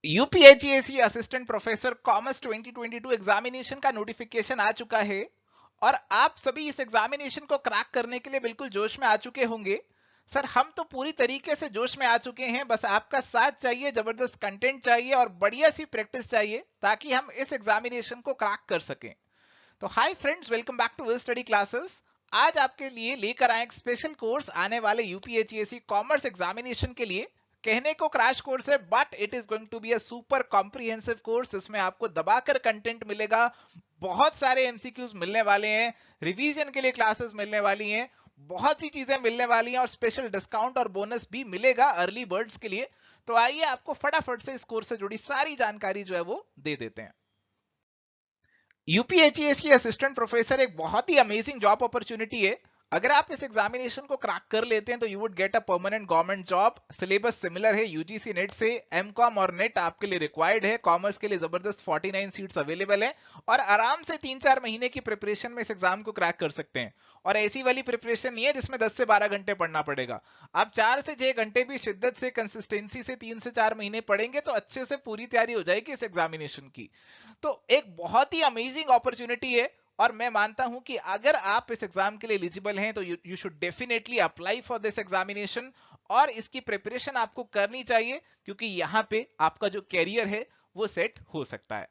यूपीएचईएसी assistant professor commerce 2022 examination का notification आ चुका है और आप सभी इस एग्जामिनेशन को क्रैक करने के लिए बिल्कुल जोश में आ चुके होंगे। सर हम तो पूरी तरीके से जोश में आ चुके हैं, बस आपका साथ चाहिए, जबरदस्त कंटेंट चाहिए और बढ़िया सी प्रैक्टिस चाहिए ताकि हम इस एग्जामिनेशन को क्रैक कर सकें। तो hi friends, welcome back to will study classes. आज आपके लिए लेकर आए एक स्पेशल कोर्स आने वाले यूपीएचईएसी कॉमर्स एग्जामिनेशन के लिए। कहने को क्रैश कोर्स है but it is going to be a super comprehensive course. इसमें आपको दबाकर कंटेंट मिलेगा, बहुत सारे एमसीक्यूज मिलने वाले हैं, रिवीजन के लिए क्लासेस मिलने वाली हैं, बहुत सी चीजें मिलने वाली हैं और स्पेशल डिस्काउंट और बोनस भी मिलेगा अर्ली बर्ड्स के लिए। तो आइए आपको फटाफट से इस कोर्स से जुड़ी सारी जानकारी जो है वो दे देते हैं। यूपीएचईएस की असिस्टेंट प्रोफेसर एक बहुत ही अमेजिंग जॉब अपॉर्चुनिटी है। अगर आप इस एग्जामिनेशन को क्रैक कर लेते हैं तो you would get a permanent government job. Syllabus similar है यूजीसी नेट से, एमकॉम और नेट आपके लिए रिक्वायर्ड है। कॉमर्स के लिए जबरदस्त 49 सीट्स अवेलेबल है और आराम से 3-4 महीने की प्रिपरेशन में इस एग्जाम को क्रैक कर सकते हैं। और ऐसी वाली प्रिपरेशन नहीं है जिसमें 10 से 12 घंटे पढ़ना पड़ेगा। आप 4 से 6 घंटे भी शिद्दत से, कंसिस्टेंसी से 3 से 4 महीने पढ़ेंगे तो अच्छे से पूरी तैयारी हो जाएगी इस एग्जामिनेशन की। तो एक बहुत ही अमेजिंग अपॉर्चुनिटी है और मैं मानता हूं कि अगर आप इस एग्जाम के लिए एलिजिबल हैं तो you should definitely apply for this examination और इसकी प्रिपरेशन आपको करनी चाहिए, क्योंकि यहां पे आपका जो कैरियर है वो सेट हो सकता है।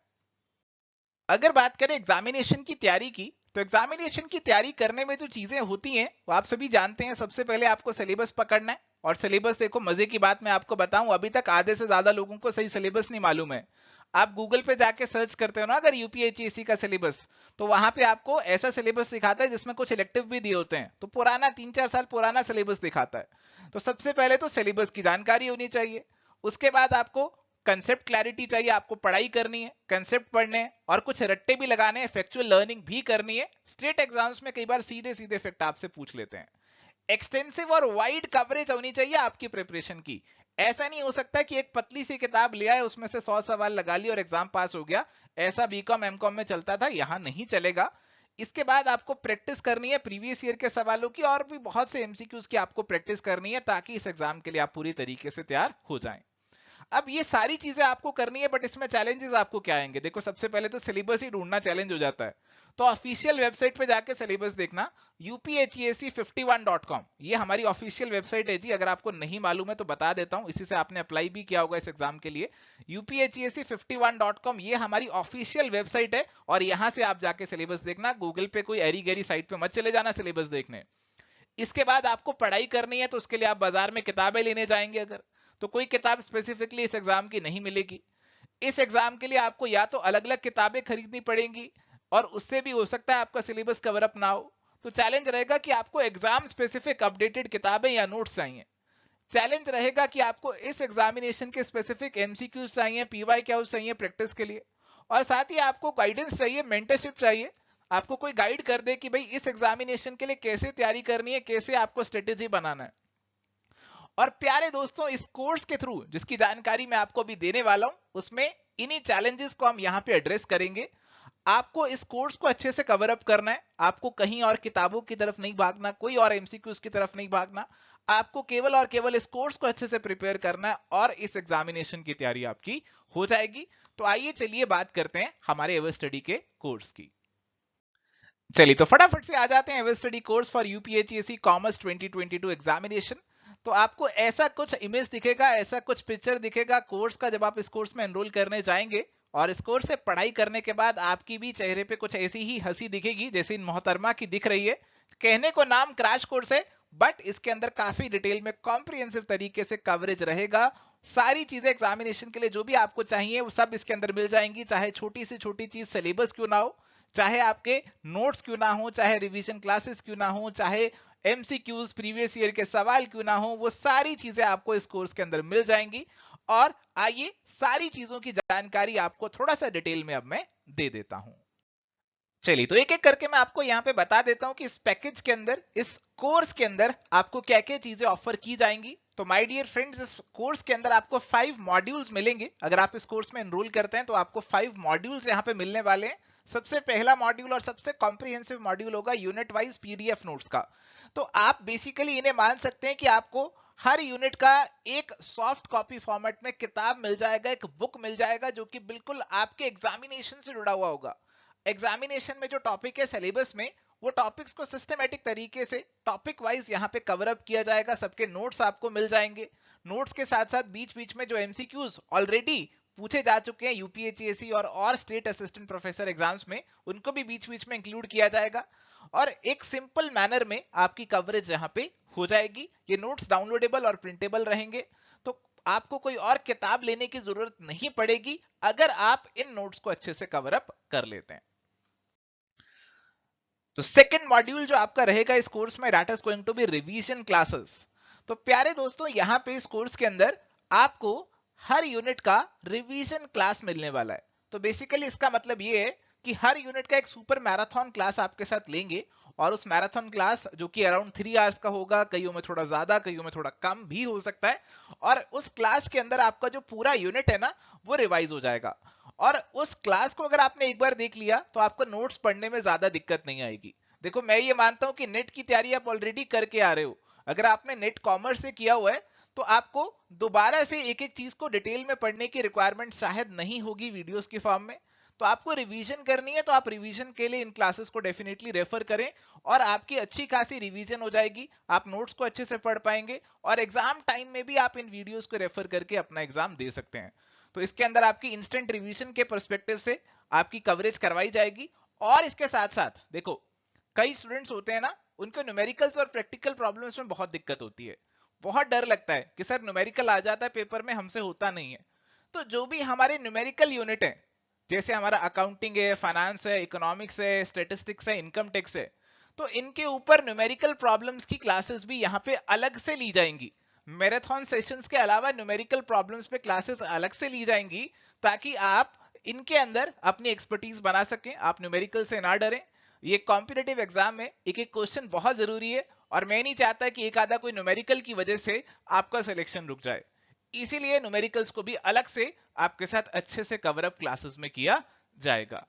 अगर बात करें एग्जामिनेशन की तैयारी की, तो एग्जामिनेशन की तैयारी करने में जो चीजें होती हैं वो आप सभी जानते हैं। सबसे पहले आपको सिलेबस पकड़ना है और सिलेबस, देखो मजे की बात मैं आपको बताऊं, अभी तक आधे से ज्यादा लोगों को सही सिलेबस नहीं मालूम है। आप गूगल पे जाके सर्च करते हो ना अगर यूपीएचईसी का सिलेबस, तो वहां पे आपको ऐसा सिलेबस दिखाता है जिसमें कुछ इलेक्टिव भी दिए होते हैं, तो पुराना 3-4 साल पुराना सिलेबस दिखाता है। तो सबसे पहले तो सिलेबस की जानकारी होनी चाहिए। उसके बाद आपको कंसेप्ट क्लैरिटी चाहिए, आपको पढ़ाई करनी है, कंसेप्ट पढ़ने हैं और कुछ रट्टे भी लगाने हैं, फैक्चुअल लर्निंग भी करनी है। स्टेट एग्जाम्स में कई बार सीधे सीधे फैक्ट आपसे पूछ लेते हैं। एक्सटेंसिव और वाइड कवरेज होनी चाहिए आपकी प्रिपरेशन की। ऐसा नहीं हो सकता कि एक पतली सी किताब ले आए, उसमें से 100 सवाल लगा लिए और एग्जाम पास हो गया। ऐसा बीकॉम एमकॉम में चलता था, यहां नहीं चलेगा। इसके बाद आपको प्रैक्टिस करनी है प्रीवियस ईयर के सवालों की और भी बहुत से एमसीक्यूज की आपको प्रैक्टिस करनी है ताकि इस एग्जाम के लिए आप पूरी तरीके से तैयार हो जाएं। अब ये सारी चीजें आपको करनी है, बट इसमें चैलेंजेस आपको क्या आएंगे? देखो सबसे पहले तो सिलेबस ही ढूंढना चैलेंज हो जाता है। तो ऑफिशियल वेबसाइट पे जाके सिलेबस देखना, uphac51.com, ये हमारी ऑफिशियल वेबसाइट है जी। अगर आपको नहीं मालूम है तो बता देता हूं, इसी से आपने अप्लाई भी किया होगा इस एग्जाम के लिए। uphac51.com ये हमारी ऑफिशियल वेबसाइट है और यहां से आप जाके सिलेबस देखना। गूगल पे कोई एरी गैरी साइट पे मत चले जाना सिलेबस देखने। इसके बाद आपको पढ़ाई करनी है तो उसके लिए आप बाजार में किताबें लेने जाएंगे अगर, तो कोई किताब स्पेसिफिकली इस एग्जाम की नहीं मिलेगी। इस एग्जाम के लिए आपको या तो अलग अलग किताबें खरीदनी पड़ेंगी और उससे भी हो सकता है आपका सिलेबस कवर अप ना हो। तो चैलेंज रहेगा कि आपको एग्जाम स्पेसिफिक अपडेटेड किताबें या नोट्स चाहिए। चैलेंज रहेगा कि आपको इस एग्जामिनेशन के स्पेसिफिक एमसीक्यूज चाहिए, पीवाई क्यूज चाहिए प्रैक्टिस के लिए। और साथ ही आपको गाइडेंस चाहिए, मेंटरशिप चाहिए। आपको कोई गाइड कर दे कि भाई इस एग्जामिनेशन के लिए कैसे तैयारी करनी है, कैसे आपको स्ट्रेटेजी बनाना है। और प्यारे दोस्तों, इस कोर्स के थ्रू जिसकी जानकारी मैं आपको अभी देने वाला हूं, उसमें इन्हीं चैलेंजेस को हम यहां पे एड्रेस करेंगे। आपको इस कोर्स को अच्छे से कवर अप करना है, आपको कहीं और किताबों की तरफ नहीं भागना, कोई और एमसीक्यूज की तरफ नहीं भागना। आपको केवल और केवल इस कोर्स को अच्छे से प्रिपेयर करना है और इस एग्जामिनेशन की तैयारी आपकी हो जाएगी। तो आइए चलिए बात करते हैं हमारे एवर स्टडी के कोर्स की। चलिए तो फटाफट से आ जाते हैं ever study course for UPHSC commerce 2022 examination. तो आपको ऐसा कुछ इमेज दिखेगा, ऐसा कुछ पिक्चर दिखेगा कोर्स का जब आप इस कोर्स में एनरोल करने जाएंगे। और इस कोर्स से पढ़ाई करने के बाद आपकी भी चेहरे पे कुछ ऐसी ही हंसी दिखेगी जैसे इन मोहतरमा की दिख रही है। कहने को नाम क्रैश कोर्स है, बट इसके अंदर काफी डिटेल में कॉम्प्रिहेंसिव तरीके से कवरेज रहेगा। सारी चीजें एग्जामिनेशन के लिए जो भी आपको चाहिए वो सब इसके अंदर मिल जाएंगी, चाहे छोटी से छोटी चीज सिलेबस क्यों ना हो, चाहे आपके नोट्स क्यों ना हो, चाहे रिवीजन क्लासेस क्यों ना हो, चाहे एमसीक्यूज प्रीवियस ईयर के सवाल क्यों ना हो, वो सारी चीजें आपको इस कोर्स के अंदर मिल जाएंगी। और आइए सारी चीजों की जानकारी आपको थोड़ा सा डिटेल में अब मैं दे देता हूं। चलिए तो एक एक करके मैं आपको यहां पे बता देता हूं कि इस पैकेज के अंदर, इस कोर्स के अंदर आपको क्या क्या चीजें ऑफर की जाएंगी। तो माय डियर फ्रेंड्स, इस कोर्स के अंदर आपको 5 मॉड्यूल्स मिलेंगे। अगर आप इस कोर्स में एनरोल करते हैं तो आपको 5 मॉड्यूल्स यहां पे मिलने वाले हैं। सबसे पहला मॉड्यूल और सबसे कॉम्प्रिहेंसिव मॉड्यूल होगा यूनिट वाइज पीडीएफ नोट्स का। तो आप बेसिकली इन्हें मान सकते हैं कि आपको हर यूनिट का एक सॉफ्ट कॉपी फॉर्मेट में किताब मिल जाएगा, एक बुक मिल जाएगा जो कि बिल्कुल आपके एग्जामिनेशन से जुड़ा हुआ होगा। एग्जामिनेशन में जो टॉपिक है सिलेबस में, वो टॉपिक्स को सिस्टमेटिक तरीके से टॉपिक वाइज यहाँ पे कवर अप किया जाएगा, सबके नोट्स आपको मिल जाएंगे। नोट्स के साथ साथ बीच बीच में जो एमसीक्यूज ऑलरेडी पूछे जा चुके हैं यूपीएचसीएसी और स्टेट असिस्टेंट प्रोफेसर एग्जाम्स में, उनको भी बीच बीच में इंक्लूड किया जाएगा और एक सिंपल मैनर में आपकी कवरेज यहाँ पे हो जाएगी। ये नोट्स डाउनलोडेबल और प्रिंटेबल रहेंगे, तो आपको कोई और किताब लेने की जरूरत नहीं पड़ेगी अगर आप इन नोट्स को अच्छे से कवर अप कर लेते हैं। तो सेकंड मॉड्यूल जो आपका रहेगा इस कोर्स में, that is going to be revision classes. तो प्यारे दोस्तों, यहां पे इस कोर्स के अंदर आपको हर यूनिट का रिवीजन क्लास मिलने वाला है। तो बेसिकली इसका मतलब ये है कि हर यूनिट का एक सुपर मैराथन क्लास आपके साथ लेंगे और उस मैराथन क्लास जो कि अराउंड 3 आवर्स का होगा, कईयों में थोड़ा ज्यादा कईयों में थोड़ा कम भी हो सकता है, और उस क्लास के अंदर आपका जो पूरा यूनिट है ना वो रिवाइज हो जाएगा। और उस क्लास को अगर आपने एक बार देख लिया तो आपको नोट्स पढ़ने में ज्यादा दिक्कत नहीं आएगी। देखो, मैं ये मानता हूं कि नेट की तैयारी आप ऑलरेडी करके आ रहे हो। अगर आपने नेट कॉमर्स से किया हुआ है तो आपको दोबारा से एक एक चीज को डिटेल में पढ़ने की रिक्वायरमेंट शायद नहीं होगी वीडियोस की फॉर्म में। तो आपको रिवीजन करनी है तो आप रिवीजन के लिए इन क्लासेस को डेफिनेटली रेफर करें और आपकी अच्छी खासी रिवीजन हो जाएगी, आप नोट्स को अच्छे से पढ़ पाएंगे और एग्जाम टाइम में भी आप इन वीडियोस को रेफर करके अपना एग्जाम दे सकते हैं। तो इसके अंदर आपकी इंस्टेंट रिवीजन के पर्सपेक्टिव से आपकी कवरेज करवाई जाएगी। और इसके साथ साथ देखो, कई स्टूडेंट्स होते हैं ना, उनको न्यूमेरिकल्स और प्रैक्टिकल प्रॉब्लम्स में बहुत दिक्कत होती है, बहुत डर लगता है कि सर न्यूमेरिकल आ जाता है पेपर में, हमसे होता नहीं है। तो जो भी हमारे न्यूमेरिकल यूनिट है, जैसे हमारा अकाउंटिंग है, फाइनेंस है, इकोनॉमिक्स है, स्टेटिस्टिक्स है, इनकम टैक्स है, तो इनके ऊपर न्यूमेरिकल प्रॉब्लम्स की क्लासेस भी यहाँ पे अलग से ली जाएंगी। मैराथन सेशंस के अलावा न्यूमेरिकल प्रॉब्लम्स पे क्लासेस अलग से ली जाएंगी ताकि आप इनके अंदर अपनी एक्सपर्टीज बना सकें, आप न्यूमेरिकल से ना डरें। ये कॉम्पिटिटिव एग्जाम में एक एक क्वेश्चन बहुत जरूरी है और मैं नहीं चाहता कि एक आधा कोई न्यूमेरिकल की वजह से आपका सिलेक्शन रुक जाए। इसीलिए न्यूमेरिकल्स को भी अलग से आपके साथ अच्छे से कवर अप क्लासेस में किया जाएगा।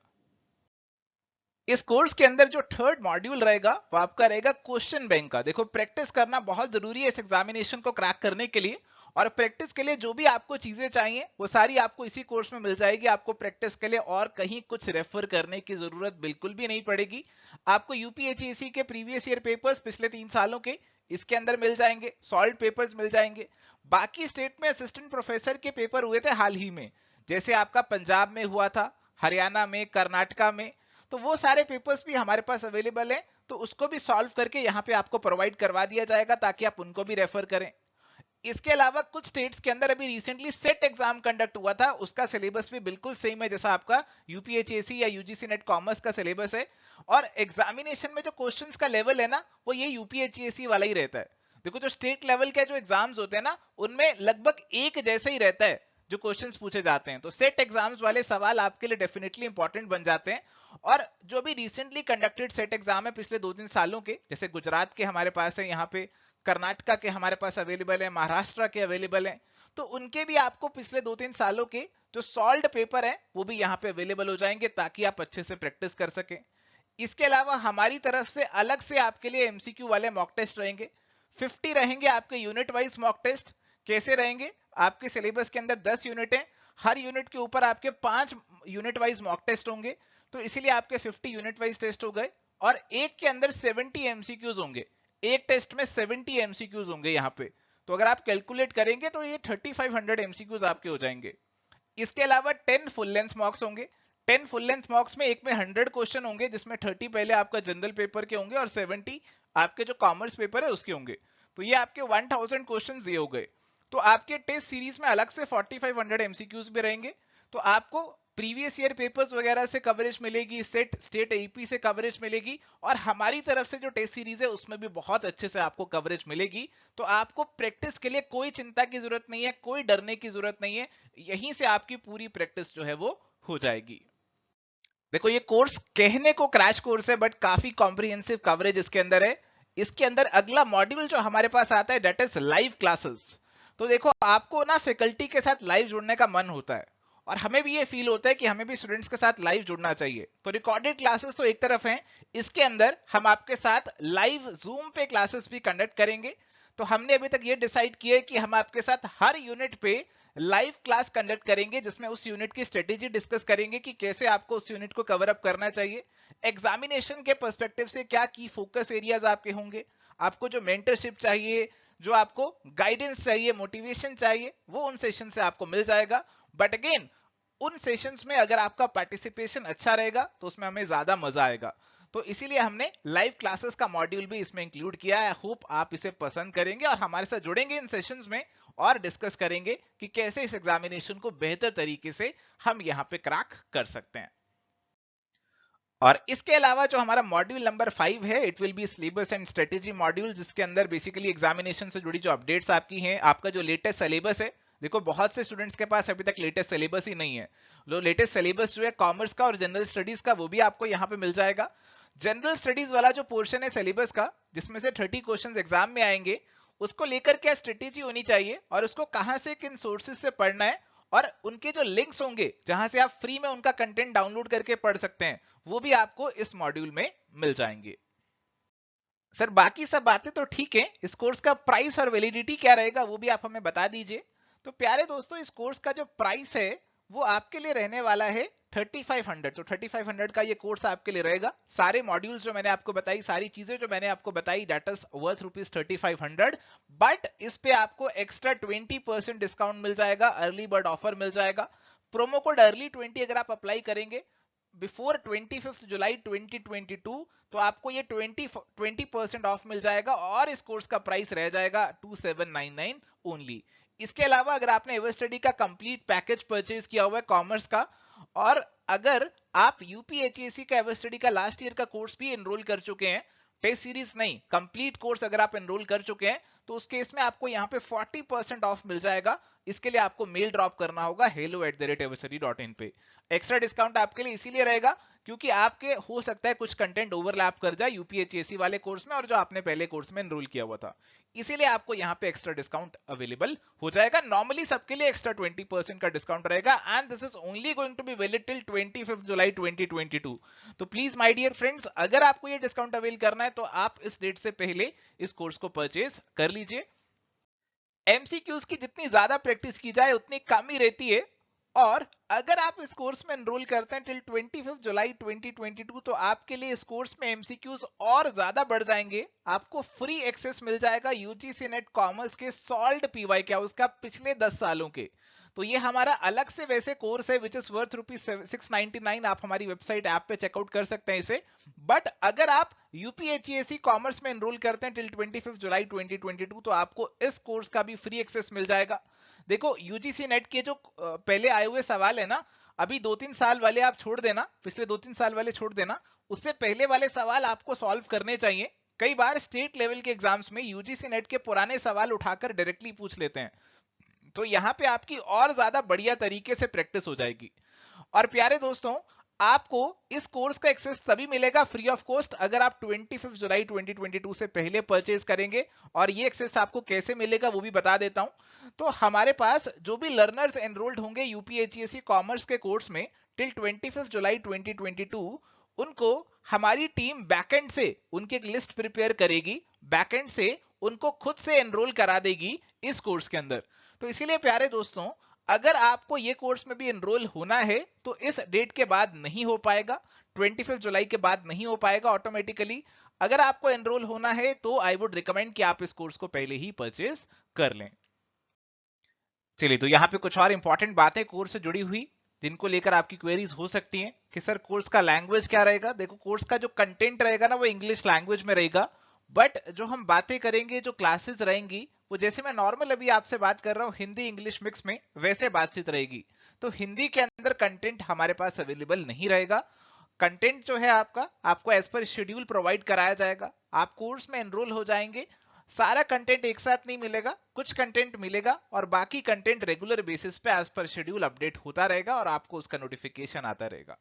इस कोर्स के अंदर जो थर्ड मॉड्यूल रहेगा वो आपका रहेगा क्वेश्चन बैंक का। देखो, प्रैक्टिस करना बहुत जरूरी है इस एग्जामिनेशन को क्रैक करने के लिए, और प्रैक्टिस के लिए जो भी आपको चीजें चाहिए वो सारी आपको इसी कोर्स में मिल जाएगी। आपको प्रैक्टिस के लिए और कहीं कुछ रेफर करने की जरूरत बिल्कुल भी नहीं पड़ेगी। आपको यूपीएचसीएसी के प्रीवियस ईयर पेपर्स पिछले 3 सालों के इसके अंदर मिल जाएंगे, सॉल्व पेपर्स मिल जाएंगे। बाकी स्टेट में असिस्टेंट प्रोफेसर के पेपर हुए थे हाल ही में, जैसे आपका पंजाब में हुआ था, हरियाणा में, कर्नाटका में, तो वो सारे पेपर्स भी हमारे पास अवेलेबल है। तो उसको भी सॉल्व करके यहाँ पे आपको प्रोवाइड करवा दिया जाएगा ताकि आप उनको भी रेफर करें। इसके अलावा कुछ स्टेट्स के अंदर अभी रिसेंटली सेट एग्जाम कंडक्ट हुआ था, उसका सिलेबस भी बिल्कुल सेम है जैसा आपका यूपीएचएसी या यूजीसी नेट कॉमर्स का सिलेबस है, और एग्जामिनेशन में जो क्वेश्चंस का लेवल है ना वो ये यूपीएचएसी वाला ही रहता है। देखो, जो स्टेट लेवल के जो एग्जाम्स होते हैं ना उनमें लगभग एक जैसे ही रहता है जो क्वेश्चंस पूछे जाते हैं, तो सेट एग्जाम्स वाले सवाल आपके लिए डेफिनेटली इंपॉर्टेंट बन जाते हैं। और जो भी रिसेंटली कंडक्टेड सेट एग्जाम है पिछले 2-3 सालों के, जैसे गुजरात के हमारे पास है, यहाँ पे कर्नाटका के हमारे पास अवेलेबल है, महाराष्ट्र के अवेलेबल है, तो उनके भी आपको पिछले 2-3 सालों के जो सॉल्व्ड पेपर है वो भी यहाँ पे अवेलेबल हो जाएंगे ताकि आप अच्छे से प्रैक्टिस कर सकें। इसके अलावा हमारी तरफ से अलग से आपके लिए एमसीक्यू वाले मॉक टेस्ट रहेंगे, 50 रहेंगे आपके यूनिट वाइज मॉक टेस्ट। कैसे रहेंगे? आपके सिलेबस के अंदर 10 यूनिट है, हर यूनिट के ऊपर आपके 5 यूनिट वाइज मॉक टेस्ट होंगे, तो इसीलिए आपके 50 यूनिट वाइज टेस्ट हो गए, और एक के अंदर 70 एमसीक्यूज होंगे, एक टेस्ट में 70 एमसीक्यूज होंगे यहाँ पे। तो अगर आप कैलकुलेट करेंगे तो ये 3500 एमसीक्यूज आपके हो जाएंगे। इसके अलावा 10 फुल लेंथ मॉक्स होंगे। 10 फुल लेंथ मॉक्स में एक में 100 क्वेश्चन होंगे, जिसमें 30 पहले आपका जनरल पेपर के होंगे और 70 आपके जो कॉमर्स पेपर है उसके होंगे। तो ये आपके 1000 क्वेश्चन ये हो गए। तो आपके टेस्ट सीरीज में अलग से 4500 एमसीक्यूज भी रहेंगे। तो आपको प्रीवियस ईयर पेपर्स वगैरह से कवरेज मिलेगी, सेट स्टेट एपी से कवरेज मिलेगी, और हमारी तरफ से जो टेस्ट सीरीज है उसमें भी बहुत अच्छे से आपको कवरेज मिलेगी। तो आपको प्रैक्टिस के लिए कोई चिंता की जरूरत नहीं है, कोई डरने की जरूरत नहीं है, यहीं से आपकी पूरी प्रैक्टिस जो है वो हो जाएगी। देखो, ये कोर्स कहने को क्रैश कोर्स है बट काफी कॉम्प्रिहेंसिव कवरेज इसके अंदर है। इसके अंदर अगला मॉड्यूल जो हमारे पास आता है दैट इज लाइव क्लासेस। तो देखो, आपको ना फैकल्टी के साथ लाइव जुड़ने का मन होता है, और हमें भी ये फील होता है कि हमें भी स्टूडेंट्स के साथ लाइव जुड़ना चाहिए। तो रिकॉर्डेड क्लासेस तो एक तरफ हैं, इसके अंदर हम आपके साथ लाइव जूम पे क्लासेस भी कंडक्ट करेंगे तो हमने अभी तक ये डिसाइड किया है कि हम आपके साथ हर यूनिट पे लाइव क्लास कंडक्ट करेंगे, जिसमें उस यूनिट की स्ट्रेटेजी डिस्कस करेंगे कि कैसे आपको उस यूनिट को कवर अप करना चाहिए, एग्जामिनेशन के पर्सपेक्टिव से क्या की फोकस एरियाज आपके होंगे, आपको जो मेंटरशिप चाहिए, जो आपको गाइडेंस चाहिए, मोटिवेशन चाहिए, वो उन सेशन से आपको मिल जाएगा। बट अगेन उन सेशंस में अगर आपका पार्टिसिपेशन अच्छा रहेगा तो उसमें हमें ज्यादा मजा आएगा। तो इसीलिए हमने लाइव क्लासेस का मॉड्यूल भी इसमें इंक्लूड किया है। होप आप इसे पसंद करेंगे और हमारे साथ जुड़ेंगे इन सेशंस में और डिस्कस करेंगे कि कैसे इस एग्जामिनेशन को बेहतर तरीके से हम यहां पे क्रैक कर सकते हैं। और इसके अलावा जो हमारा मॉड्यूल नंबर 5 है, it will be syllabus and strategy module, जिसके अंदर बेसिकली एग्जामिनेशन से जुड़ी जो अपडेट्स आपकी हैं, आपका जो लेटेस्ट सिलेबस है। देखो बहुत से स्टूडेंट्स के पास अभी तक लेटेस्ट सिलेबस ही नहीं है। जो लेटेस्ट सिलेबस जो है कॉमर्स का और जनरल स्टडीज का, वो भी आपको यहाँ पे मिल जाएगा। जनरल स्टडीज वाला जो पोर्शन है सिलेबस का, जिसमें से 30 क्वेश्चंस एग्जाम में आएंगे, उसको लेकर क्या स्ट्रेटेजी होनी चाहिए और उसको कहां से किन सोर्सेज से पढ़ना है, और उनके जो लिंक्स होंगे जहां से आप फ्री में उनका कंटेंट डाउनलोड करके पढ़ सकते हैं, वो भी आपको इस मॉड्यूल में मिल जाएंगे। सर बाकी सब बातें तो ठीक है, इस कोर्स का प्राइस और वैलिडिटी क्या रहेगा वो भी आप हमें बता दीजिए। तो प्यारे दोस्तों, इस कोर्स का जो प्राइस है वो आपके लिए रहने वाला है 3500। तो 3500 का ये कोर्स आपके लिए रहेगा। सारे मॉड्यूल्स जो मैंने आपको बताई, सारी चीजें जो मैंने आपको बताई, दैट इज वर्थ ₹3500। बट इस पे आपको एक्स्ट्रा 20% डिस्काउंट मिल जाएगा, अर्ली बर्ड ऑफर मिल जाएगा। प्रोमो कोड अर्ली20 अगर आप अप्लाई करेंगे बिफोर 25 जुलाई 2022, तो आपको ये 20% ऑफ मिल जाएगा और इस कोर्स का प्राइस रह जाएगा 2799 ओनली। इसके अलावा अगर आपने एवर स्टडी का कंप्लीट पैकेज परचेज किया हुआ है कॉमर्स का, और अगर आप यूपीएचएससी का एवर स्टडी का लास्ट ईयर का कोर्स भी एनरोल कर चुके हैं, टेस्ट सीरीज नहीं कंप्लीट कोर्स अगर आप एनरोल कर चुके हैं, तो उस केस में आपको यहाँ पे 40% ऑफ मिल जाएगा। इसके लिए आपको मेल ड्रॉप करना होगा hello@everstudy.in पे। एक्स्ट्रा डिस्काउंट आपके लिए इसीलिए रहेगा क्योंकि आपके हो सकता है कुछ कंटेंट ओवरलैप कर जाए यूपीएचएससी वाले कोर्स में और जो आपने पहले कोर्स में एनरोल किया हुआ था, इसीलिए आपको यहाँ पे एक्स्ट्रा डिस्काउंट अवेलेबल हो जाएगा। नॉर्मली सबके लिए एक्स्ट्रा 20% का डिस्काउंट रहेगा and this is only going to be valid till 25 July 2022। तो प्लीज माय डियर फ्रेंड्स, अगर आपको ये डिस्काउंट अवेल करना है तो आप इस डेट से पहले इस कोर्स को परचेज कर लीजिए। एमसीक्यूज की जितनी ज्यादा प्रैक्टिस की जाए उतनी कम ही रहती है, और अगर आप इस कोर्स में एनरोल करते हैं टिल 25 जुलाई 2022, तो आपके लिए इस कोर्स में एमसीक्यूज और ज्यादा बढ़ जाएंगे। आपको फ्री एक्सेस मिल जाएगा यूजीसी नेट कॉमर्स के सॉल्व्ड पीवाईक्यू उसका पिछले 10 सालों के। तो ये हमारा अलग से वैसे कोर्स है विच इज वर्थ ₹699। आप हमारी वेबसाइट ऐप पे चेकआउट कर सकते हैं इसे। बट अगर आप यूपीएचईएससी कॉमर्स में एनरोल करते हैं टिल 25 जुलाई 2022, तो आपको इस कोर्स का भी फ्री एक्सेस मिल जाएगा। देखो यूजीसी नेट के जो पहले आए हुए सवाल है ना, अभी 2-3 साल वाले आप छोड़ देना, पिछले 2-3 साल वाले छोड़ देना, उससे पहले वाले सवाल आपको सॉल्व करने चाहिए। कई बार स्टेट लेवल के एग्जाम्स में यूजीसी नेट के पुराने सवाल उठाकर डायरेक्टली पूछ लेते हैं, तो यहां पे आपकी और ज्यादा बढ़िया तरीके से प्रैक्टिस हो जाएगी। और प्यारे दोस्तों, आपको इस कोर्स का एक्सेस तभी मिलेगा फ्री ऑफ कॉस्ट अगर आप 25 जुलाई 2022 से पहले परचेज करेंगे। और ये एक्सेस आपको कैसे मिलेगा वो भी बता देता हूं। तो हमारे पास जो भी लर्नर्स एनरोल्ड होंगे यूपीएचईएससी कॉमर्स के कोर्स में टिल 25 जुलाई 2022, उनको हमारी टीम बैकएंड से उनकी एक लिस्ट प्रिपेयर करेगी, बैकएंड से उनको खुद से एनरोल करा देगी इस कोर्स के अंदर। तो इसीलिए प्यारे दोस्तों, अगर आपको ये कोर्स में भी एनरोल होना है तो इस डेट के बाद नहीं हो पाएगा, 25 जुलाई के बाद नहीं हो पाएगा ऑटोमेटिकली। अगर आपको एनरोल होना है तो आई वुड रिकमेंड कि आप इस कोर्स को पहले ही परचेज कर लें। चलिए, तो यहाँ पे कुछ और इंपॉर्टेंट बातें कोर्स से जुड़ी हुई जिनको लेकर आपकी क्वेरीज हो सकती हैं कि सर कोर्स का लैंग्वेज क्या रहेगा। देखो, कोर्स का जो कंटेंट रहेगा ना वो इंग्लिश लैंग्वेज में रहेगा, बट जो हम बातें करेंगे, जो क्लासेस रहेंगी, वो जैसे मैं नॉर्मल अभी आपसे बात कर रहा हूँ हिंदी इंग्लिश मिक्स में, वैसे बातचीत रहेगी। तो हिंदी के अंदर कंटेंट हमारे पास अवेलेबल नहीं रहेगा। कंटेंट जो है आपका, आपको एज पर शेड्यूल प्रोवाइड कराया जाएगा। आप कोर्स में एनरोल हो जाएंगे, सारा कंटेंट एक साथ नहीं मिलेगा, कुछ कंटेंट मिलेगा और बाकी कंटेंट रेगुलर बेसिस पे एज पर शेड्यूल अपडेट होता रहेगा और आपको उसका नोटिफिकेशन आता रहेगा।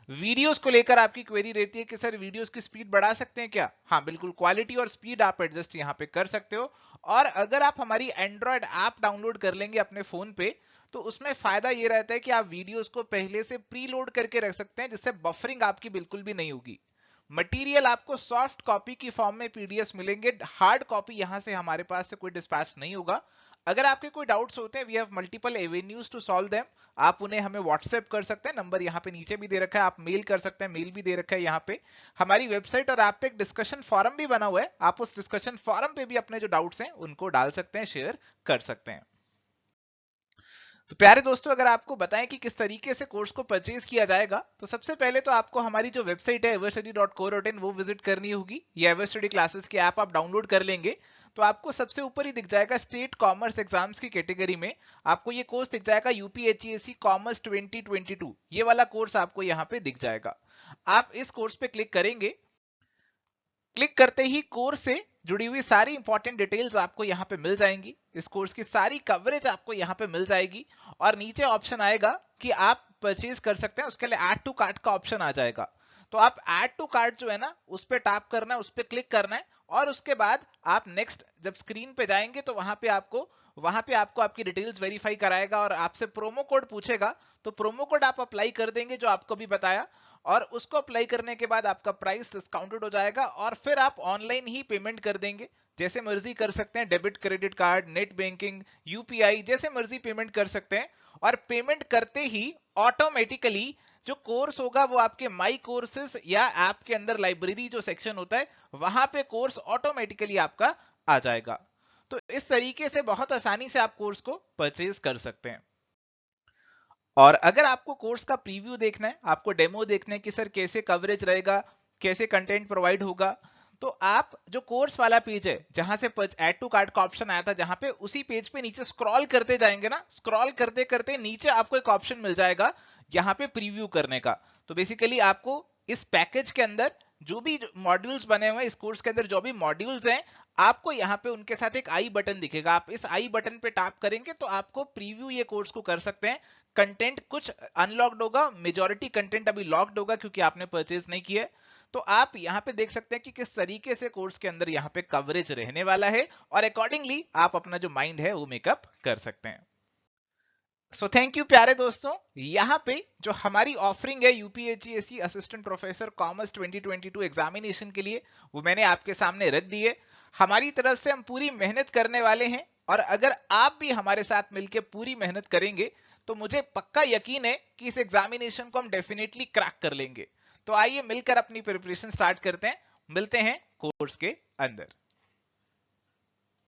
वीडियोस को लेकर आपकी क्वेरी रहती है कि सर वीडियोस की स्पीड बढ़ा सकते हैं क्या? हाँ बिल्कुल, क्वालिटी और स्पीड आप एडजस्ट यहाँ पे कर सकते हो। और अगर आप हमारी एंड्रॉयड ऐप डाउनलोड कर लेंगे अपने फोन पे, तो उसमें फायदा ये रहता है कि आप वीडियोस को पहले से प्री लोड करके रख सकते हैं, जिससे बफरिंग आपकी बिल्कुल भी नहीं होगी। मटेरियल आपको सॉफ्ट कॉपी की फॉर्म में पीडीएफ मिलेंगे, हार्ड कॉपी यहां से हमारे पास से कोई डिस्पैच नहीं होगा। अगर आपके कोई डाउट्स होते हैं, we have multiple avenues to solve them. आप उन्हें हमें व्हाट्सएप कर सकते हैं, नंबर यहाँ पे नीचे भी दे रखा है, आप मेल कर सकते हैं, मेल भी दे रखा है यहाँ पे। हमारी वेबसाइट और ऐप पे एक डिस्कशन फॉरम भी बना हुआ है, आप उस डिस्कशन फॉरम पे भी अपने जो डाउट्स हैं उनको डाल सकते हैं, शेयर कर सकते हैं। तो प्यारे दोस्तों, अगर आपको बताएं कि किस तरीके से कोर्स को परचेज किया जाएगा, तो सबसे पहले तो आपको हमारी जो वेबसाइट है everstudy.co.in वो विजिट करनी होगी। ये एवरस्टडी क्लासेस की ऐप आप डाउनलोड कर लेंगे तो आपको सबसे ऊपर ही दिख जाएगा स्टेट कॉमर्स एग्जाम्स की कैटेगरी में आपको ये कोर्स दिख जाएगा यूपीएचईएससी कॉमर्स 2022। ये वाला कोर्स आपको यहाँ पे दिख जाएगा। आप इस कोर्स पे क्लिक करेंगे, क्लिक करते ही कोर्स से जुड़ी हुई सारी इंपॉर्टेंट डिटेल्स आपको यहाँ पे मिल जाएंगी, इस कोर्स की सारी कवरेज आपको यहाँ पे मिल जाएगी और नीचे ऑप्शन आएगा कि आप परचेज कर सकते हैं, उसके लिए ऐड टू कार्ट का ऑप्शन आ जाएगा। तो आप ऐड टू कार्ट जो है ना उस पर टैप करना है, उस पर क्लिक करना है और उसके बाद आप नेक्स्ट जब स्क्रीन पे जाएंगे तो वहां पे आपको आपकी डिटेल्स वेरीफाई कराएगा और आपसे प्रोमो कोड पूछेगा, तो प्रोमो कोड आप अप्लाई कर देंगे जो आपको भी बताया और उसको अप्लाई करने के बाद आपका प्राइस डिस्काउंटेड हो जाएगा और फिर आप ऑनलाइन ही पेमेंट कर देंगे, जैसे मर्जी कर सकते हैं, debit credit card, net banking, UPI, जैसे मर्जी पेमेंट कर सकते हैं। और पेमेंट करते ही ऑटोमेटिकली जो कोर्स होगा वो आपके माई कोर्सेज या ऐप के अंदर लाइब्रेरी जो सेक्शन होता है वहां पे कोर्स ऑटोमेटिकली आपका आ जाएगा। तो इस तरीके से बहुत आसानी से आप कोर्स को परचेज कर सकते हैं। और अगर आपको कोर्स का प्रीव्यू देखना है, आपको डेमो देखना है कि सर कैसे कवरेज रहेगा, कैसे कंटेंट प्रोवाइड होगा, तो आप जो कोर्स वाला पेज है जहां से ऐड टू कार्ट का ऑप्शन आया था, जहां पे उसी पेज पे नीचे स्क्रॉल करते जाएंगे ना, स्क्रॉल करते करते नीचे आपको एक ऑप्शन मिल जाएगा यहाँ पे प्रीव्यू करने का। तो बेसिकली आपको इस पैकेज के अंदर जो भी मॉड्यूल्स बने हुए हैं, इस कोर्स के अंदर जो भी मॉड्यूल्स हैं, आपको यहाँ पे उनके साथ एक आई बटन दिखेगा, आप इस आई बटन पे टैप करेंगे तो आपको प्रीव्यू ये कोर्स को कर सकते हैं। कंटेंट कुछ अनलॉक्ड होगा, मेजॉरिटी कंटेंट अभी लॉक्ड होगा क्योंकि आपने परचेज नहीं किया है। तो आप यहाँ पे देख सकते हैं कि किस तरीके से कोर्स के अंदर यहाँ पे कवरेज रहने वाला है और अकॉर्डिंगली आप अपना जो माइंड है वो मेकअप कर सकते हैं। सो थैंक यू प्यारे दोस्तों, यहाँ पे जो हमारी ऑफरिंग है यूपीएचईएससी असिस्टेंट प्रोफेसर कॉमर्स 2022 एग्जामिनेशन के लिए वो मैंने आपके सामने रख दी है। हमारी तरफ से हम पूरी मेहनत करने वाले हैं और अगर आप भी हमारे साथ मिलकर पूरी मेहनत करेंगे तो मुझे पक्का यकीन है कि इस एग्जामिनेशन को हम डेफिनेटली क्रैक कर लेंगे। तो आइए मिलकर अपनी प्रिपरेशन स्टार्ट करते हैं, मिलते हैं कोर्स के अंदर।